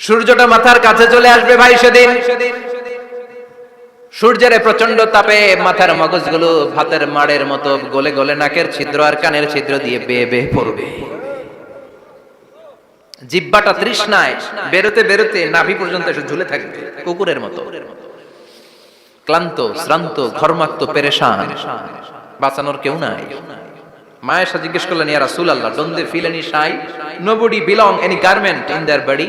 সূর্যটা মাথার কাছে চলে আসবে ভাই সেদিন। সূর্যের প্রচন্ড তাপে মাথার মগজগুলো ভাতের মাড়ের মতো গলে গলে নাকের ছিদ্র আর কানের ছিদ্র দিয়ে বেয়ে বেয়ে পড়বে। জিহ্বাটা তৃষ্ণায় বেরোতে বেরোতে নাভি পর্যন্ত এসে ঝুলে থাকবে কুকুরের মতো, ক্লান্ত শ্রান্ত ঘর্মাক্ত পেরেশান, বাঁচানোর কেউ নাই। মায়েশা জিজ্ঞেস করলেন, ইয়া রাসূলুল্লাহ, don't they feel any shy? Nobody belong any garment in their body,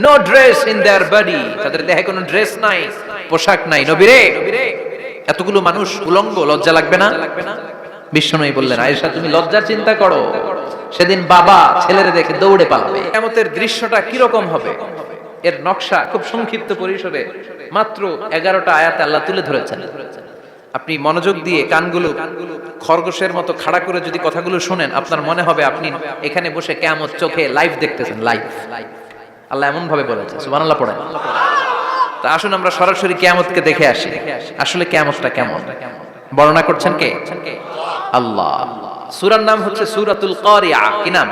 no dress in their body. তাদের দেহে কোনো ড্রেস নাই, পোশাক নাই। নবী রে, এতগুলো মানুষ উলঙ্গ, লজ্জা লাগবে না? বিশ্বনবী বললেন, আয়েশা তুমি লজ্জার চিন্তা করো, সেদিন বাবা ছেলেরে দেখে দৌড়ে পালাবে। কিয়ামতের দৃশ্যটা কি রকম হবে এর নকশা খুব সংক্ষিপ্ত পরিসরে মাত্র 11টা আয়াতে আল্লাহ তুলে ধরেছেন। আপনি মনোযোগ দিয়ে কানগুলো খরগোশের মতো খাড়া করে যদি কথাগুলো শুনেন, আপনার মনে হবে আপনি এখানে বসে কিয়ামত চোখে লাইভ দেখতেছেন। লাইভ আল্লাহ এমন ভাবে বলেছে, সুবহানাল্লাহ পড়েন। তা আসুন আমরা সরাসরি কিয়ামতকে দেখে আসি, আসলে কিয়ামতটা কেমন বর্ণনা করছেন কে? আল্লাহ। সূরার নাম হচ্ছে সূরাতুল কারিয়া। কি নাম?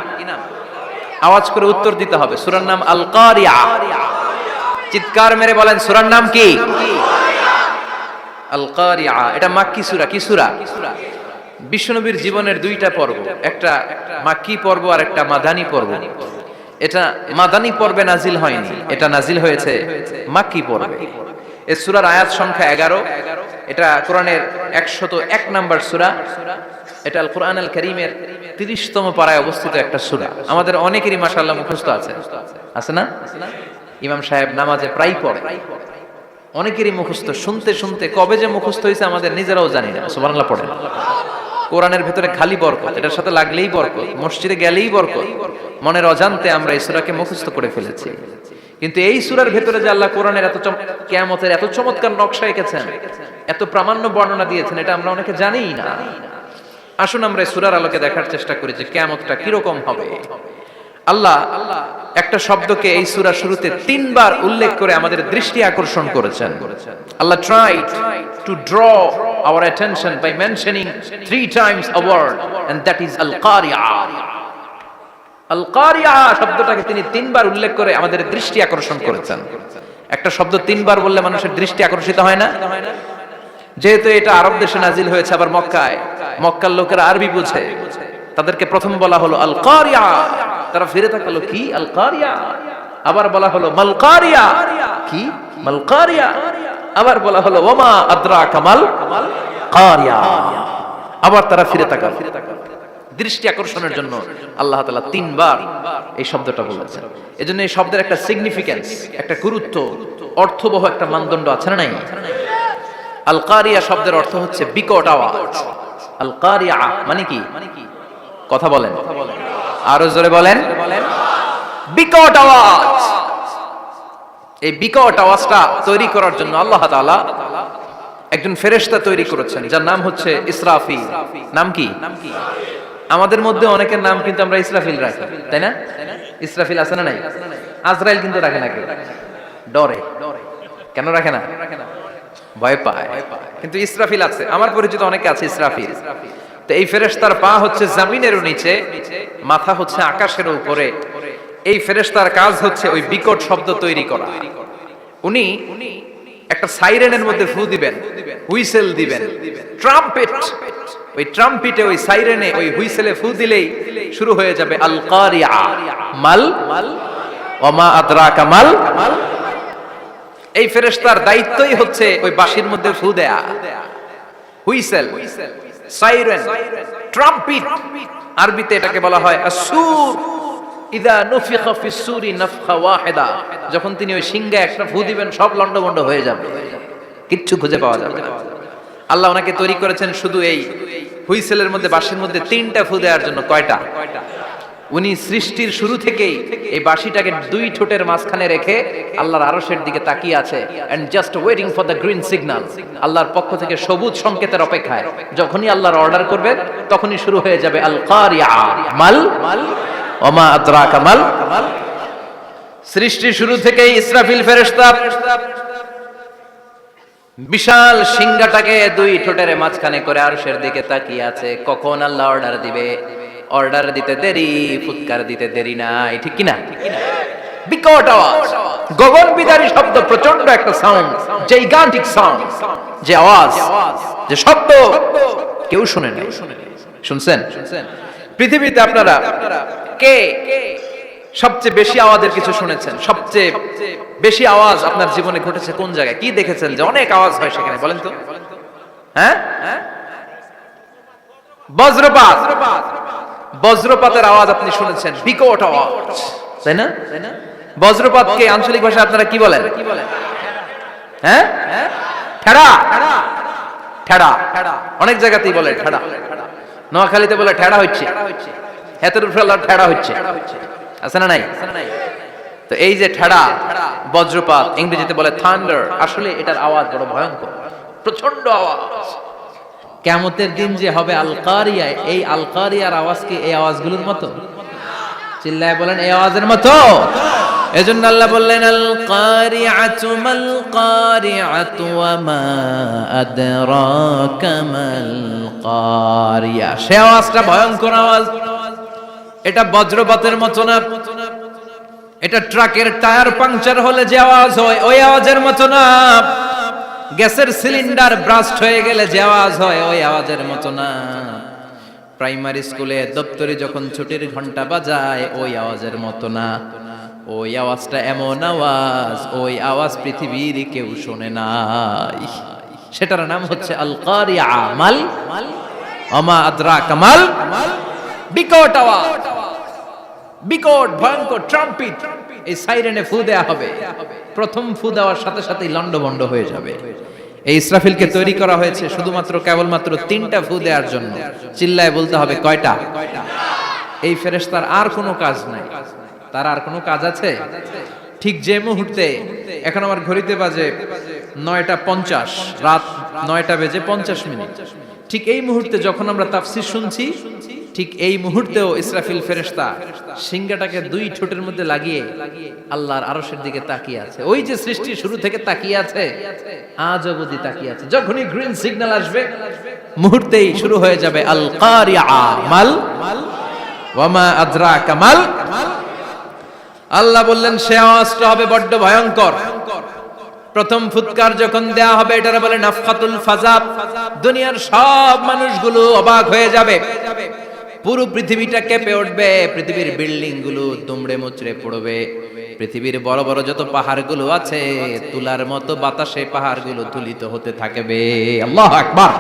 আওয়াজ করে উত্তর দিতে হবে। সূরার নাম আল কারিয়া। চিৎকার মেরে বলেন, সূরার নাম কি? আল কারিয়া। এটা মাক্কি সূরা। কি সূরা? বিশ্বনবীর জীবনের দুইটা পর্ব, একটা মাক্কি পর্ব আর একটা মাদানী পর্ব। এটা মাদানী পর্বে নাজিল হয়নি, এটা নাজিল হয়েছে মাক্কি পর্বে। এই সূরার আয়াত সংখ্যা 11। এটা কোরআনের 101 নাম্বার সূরা। এটা আল কোরআন আল কারীমের 30তম পারায় অবস্থিত একটা সূরা। আমাদের অনেকেরই মাশাআল্লাহ মুখস্থ আছে, আছে না? ইমাম সাহেব নামাজে প্রায় পড়ে, অনেকেরই মুখস্থ। শুনতে শুনতে কবে যে মুখস্থ হয়েছে আমাদের নিজেরাও জানি না। সুবহানাল্লাহ পড়েন। কোরআনের ভেতরে খালি বরকত, এটার সাথে লাগলেই বরকত, মসজিদে গেলেই বরকত। মনের অজান্তে আমরা এই সূরাকে মুখস্থ করে ফেলেছি। কিন্তু এই সূরার ভেতরে যে আল্লাহ কোরআনের এত কিয়ামতের এত চমৎকার নকশা এঁকেছেন, এত প্রামাণ্য বর্ণনা দিয়েছেন, এটা আমরা অনেকে জানিই না। আসুন আমরা এই সূরার আলোকে দেখার চেষ্টা করি যে কিয়ামতটা কিরকম হবে। আল্লাহ একটা শব্দকে এই সূরা শুরুতে 3 বার উল্লেখ করে আমাদের দৃষ্টি আকর্ষণ করেছেন। আল্লাহ tried to draw our attention by mentioning 3 times a word, and that is al-qari'ah. আল-কারিয়া শব্দটাকে তিনি 3 বার উল্লেখ করে আমাদের দৃষ্টি আকর্ষণ করেছেন। একটা শব্দ 3 বার বললে মানুষের দৃষ্টি আকর্ষিত হয় না? যেহেতু এটা আরব দেশে নাজিল হয়েছে, আবার মক্কায়, মক্কার লোকেরা আরবি বুঝে, তাদেরকে প্রথম বলা হলো আল-কারিয়া। তারা ফিরে তাকালো, কি আল-কারিয়া? আবার বলা হলো মাল-কারিয়া। কি মাল-কারিয়া? আবার বলা হলো ওমা আদরাকা মাল-কারিয়া। আবার তারা ফিরে তাকালো। দৃষ্টি আকর্ষণের জন্য আল্লাহ তাআলা 3 বার এই শব্দটা বলেছেন। এজন্য এই শব্দের একটা সিগনিফিকেন্স, একটা গুরুত্ব, অর্থবহ একটা মানদণ্ড আছে না নাই? আল কারিয়া শব্দের অর্থ হচ্ছে বিকট আওয়াজ। আল কারিয়া মানে কি? কথা বলেন, আরো জোরে বলেন। বিকট আওয়াজ। এই বিকট আওয়াজটা তৈরি করার জন্য আল্লাহ তাআলা একজন ফেরেশতা তৈরি করেছেন, যার নাম হচ্ছে ইসরাফিল। নাম কি? আমাদের মধ্যে অনেকের নাম কিন্তু আমরা ইসরাফিল রাখি, তাই না? ইসরাফিল আছে না নাই? আজরাইল কিন্তু রাখে না কেউ, ডরে। কেন রাখে না? ভয় পায়। কিন্তু ইসরাফিল আছে, আমার পরিচিত অনেকে আছে ইসরাফিল। তো এই ফেরেশতার পা হচ্ছে জমিনের নিচে, মাথা হচ্ছে আকাশের উপরে। এই ফেরেশতার কাজ হচ্ছে ওই বিকট শব্দ তৈরি করা। উনি একটা সাইরেনের মধ্যে ফু দিবেন, হুইসেল দিবেন, ট্রাম্পেট। ওই ট্রাম্পিটে, ওই সাইরেনে, ওই হুইসেলে ফু দিলেই শুরু হয়ে যাবে আল কারিয়া। মাল ওমা আদরাকা মাল। এই ফেরেশতার দায়িত্বই হচ্ছে ওই বাঁশির মধ্যে ফু দেয়া। হুইসেল, সাইরেন, ট্রাম্পিট, আরবিতে এটাকে বলা হয় আসুর। ইদা নুফিখা ফিস সূরি নাফখা ওয়াহিদা। যখন তিনি ওই সিংহে একটা ফু দিবেন, সব লন্ডভন্ড হয়ে যাবে, কিচ্ছু খুঁজে পাওয়া যাবে না। আল্লাহ ওনাকে তৈরি করেছেন শুধু এই হুইসেলের মধ্যে, বাঁশির মধ্যে 3টা ফু দেওয়ার জন্য। কয়টা? উনি সৃষ্টির শুরু থেকেই এই বাঁশিটাকে 2 ঠোঁটের মাঝখানে রেখে আল্লাহর আরশের দিকে তাকিয়ে আছে, and just waiting for the green signal. আল্লাহর পক্ষ থেকে সবুজ সংকেতের অপেক্ষায়। যখনই আল্লাহর অর্ডার করবেন, তখনই শুরু হয়ে যাবে আল কারিয়া। মাল ওমা আদরাকা মাল। সৃষ্টির শুরু থেকেই ইসরাফিল ফেরেশতা বিশাল সিংহাটাকে 2 ঠোঁটের মাঝখানে করে আরশের দিকে তাকিয়ে আছে, কখন আল্লাহ অর্ডার দিবে। অর্ডার দিতে দেরি, ফুৎকার দিতে দেরি নাই, ঠিক কিনা? বিকট আওয়াজ। গগন বিদারী শব্দ, প্রচন্ড একটা সাউন্ড, জাইগান্টিক সাউন্ড, যে আওয়াজ, যে শব্দ কেউ শুনে নাই। শুনছেন? পৃথিবীতে আপনারা কে সবচেয়ে বেশি আওয়াজের কিছু শুনেছেন? সবচেয়ে বেশি আওয়াজ আপনার জীবনে ঘটেছে কোন জায়গায়? কি দেখেছেন যে অনেক আওয়াজ হয় সেখানে? বলেন তো। হ্যাঁ, বজ্রপাত। বজ্রপাতের আওয়াজ আপনি শুনেছেন, বিকট আওয়াজ, তাই না? বজ্রপাতকে আঞ্চলিক ভাষায় আপনারা কি বলেন? হ্যাঁ, ঠেড়া। ঠেড়া অনেক জায়গাতেই বলে ঠেড়া। নোয়াখালীতে বলে ঠেড়া হচ্ছে, হেতের উপরে ঠেড়া হচ্ছে, আছে না নাই? তো এই যে ঠেড়া, বজ্রপাত, ইংরেজিতে বলে থান্ডার, আসলে এটার আওয়াজ বড় ভয়ঙ্কর, প্রচন্ড আওয়াজ। কিয়ামতের দিন যে হবে আল কারিয়া, এই আল কারিয়ার আওয়াজ কি এই আওয়াজগুলোর মতো? চিল্লায় বলেন, এই আওয়াজের মতো। এজন্য আল্লাহ বললেন আল কারিআতু মাল কারিআতু ওয়া মা আদরাকা মাল কারিয়া। সে আওয়াজটা ভয়ঙ্কর আওয়াজ। এটা বজ্রপাতের মতো না, এটা ট্রাকের টায়ার পাংচার হলে যে আওয়াজ হয় ওই আওয়াজের মতো না, গ্যাসের সিলিন্ডার ব্রাস্ট হয়ে গেলে যে আওয়াজ হয় ওই আওয়াজের মতো না, প্রাইমারি স্কুলে দপ্তরে যখন ছুটির ঘন্টা বাজায় ওই আওয়াজের মতো না। ওই আওয়াজটা এমন আওয়াজ, ওই আওয়াজ পৃথিবীর কেউ শোনে নাই। সেটার নাম হচ্ছে আল কারিয়া, মাল ওমা আদরাকা মাল, বিকট আওয়াজ, বিকট ভয়ঙ্কর ট্রাম্পিট। এই সাইরেনে ফু দেয়া হবে, প্রথম ফু দেওয়ার সাথে সাথেই লন্ডভন্ড হয়ে যাবে। এই ইসরাফিলকে তৈরি করা হয়েছে শুধুমাত্র কেবলমাত্র 3টা ফু দেওয়ার জন্য। চিল্লায় বলতে হবে কয়টা? এই ফেরেশতার আর কোনো কাজ নাই। তার আর কোনো কাজ আছে? ঠিক যে মুহূর্তে, এখন আমার ঘড়িতে বাজে 9:50, রাত 9:50, ঠিক এই মুহূর্তে যখন আমরা তাফসীর শুনছি, ঠিক এই মুহূর্তেও ইসরাফিল ফেরেশতা সিংহাটাকে 2 ঠোঁটের মধ্যে লাগিয়ে আল্লাহর আরশের দিকে তাকিয়ে আছে। ওই যে সৃষ্টি শুরু থেকে তাকিয়ে আছে, আজ অবধি তাকিয়ে আছে। যখনই গ্রিন সিগন্যাল আসবে মুহূর্তেই শুরু হয়ে যাবে আল কারিয়া মাল ওয়া মা আদরাকা মাল। আল্লাহ বললেন সে আওয়াজটা হবে বড্ড ভয়ঙ্কর। প্রথম ফুৎকার যখন দেয়া হবে এটারে বলে নাফখাতুল ফাজা। দুনিয়ার সব মানুষগুলো অবাক হয়ে যাবে, পুরো পৃথিবীটা কেঁপে উঠবে, পৃথিবীর বিল্ডিং গুলো দুমড়ে মুচড়ে পড়বে, পৃথিবীর বড় বড় যত পাহাড়গুলো আছে তুলার মতো বাতাসে পাহাড়গুলো তুলিত হতে থাকবে। আল্লাহু আকবার।